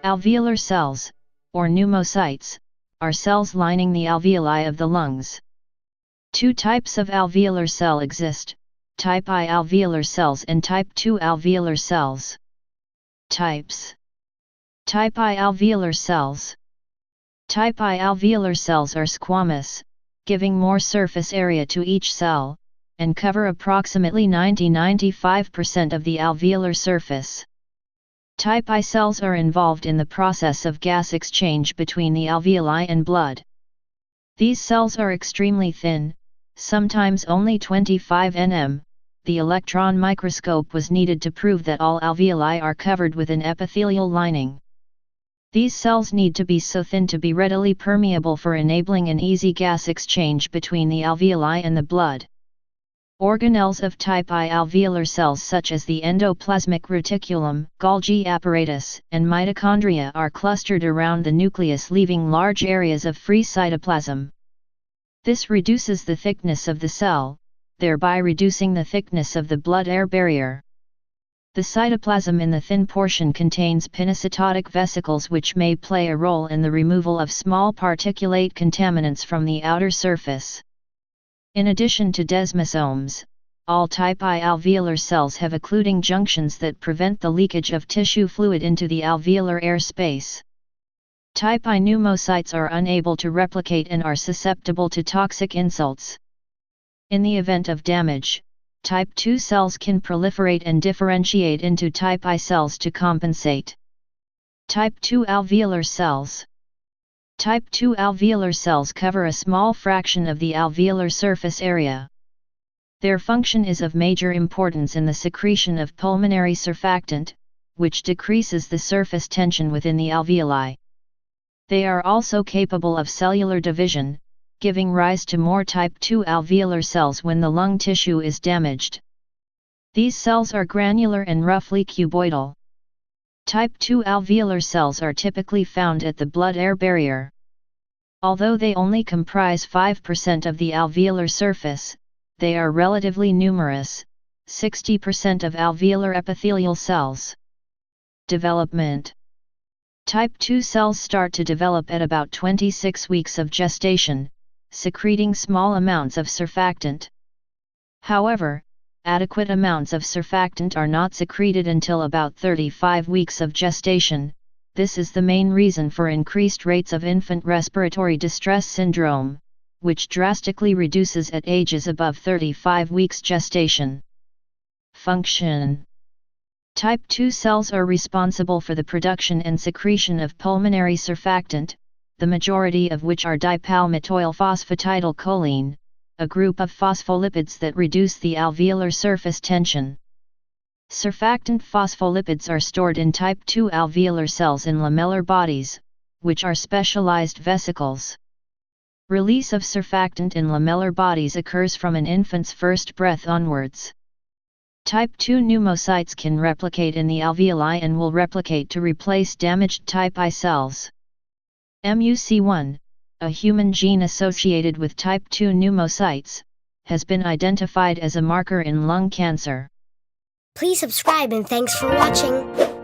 Alveolar cells, or pneumocytes, are cells lining the alveoli of the lungs. Two types of alveolar cell exist, type I alveolar cells and type II alveolar cells. Types. Type I alveolar cells. Type I alveolar cells are squamous, giving more surface area to each cell, and cover approximately 90–95% of the alveolar surface. Type I cells are involved in the process of gas exchange between the alveoli and blood. These cells are extremely thin, sometimes only 25 nm. The electron microscope was needed to prove that all alveoli are covered with an epithelial lining. These cells need to be so thin to be readily permeable for enabling an easy gas exchange between the alveoli and the blood. Organelles of type I alveolar cells such as the endoplasmic reticulum, Golgi apparatus, and mitochondria are clustered around the nucleus, leaving large areas of free cytoplasm. This reduces the thickness of the cell, thereby reducing the thickness of the blood-air barrier. The cytoplasm in the thin portion contains pinocytotic vesicles which may play a role in the removal of small particulate contaminants from the outer surface. In addition to desmosomes, all type I alveolar cells have occluding junctions that prevent the leakage of tissue fluid into the alveolar air space. Type I pneumocytes are unable to replicate and are susceptible to toxic insults. In the event of damage, type II cells can proliferate and differentiate into type I cells to compensate. Type II alveolar cells. Type II alveolar cells cover a small fraction of the alveolar surface area. Their function is of major importance in the secretion of pulmonary surfactant, which decreases the surface tension within the alveoli. They are also capable of cellular division, giving rise to more type II alveolar cells when the lung tissue is damaged. These cells are granular and roughly cuboidal. Type II alveolar cells are typically found at the blood-air barrier. Although they only comprise 5% of the alveolar surface, they are relatively numerous, 60% of alveolar epithelial cells. Development. Type II cells start to develop at about 26 weeks of gestation, secreting small amounts of surfactant. However, adequate amounts of surfactant are not secreted until about 35 weeks of gestation. This is the main reason for increased rates of infant respiratory distress syndrome, which drastically reduces at ages above 35 weeks gestation. Function. Type II cells are responsible for the production and secretion of pulmonary surfactant, the majority of which are dipalmitoyl phosphatidylcholine, a group of phospholipids that reduce the alveolar surface tension. Surfactant phospholipids are stored in type II alveolar cells in lamellar bodies, which are specialized vesicles. Release of surfactant in lamellar bodies occurs from an infant's first breath onwards. Type II pneumocytes can replicate in the alveoli and will replicate to replace damaged type I cells. MUC1, a human gene associated with type II pneumocytes, has been identified as a marker in lung cancer. Please subscribe and thanks for watching.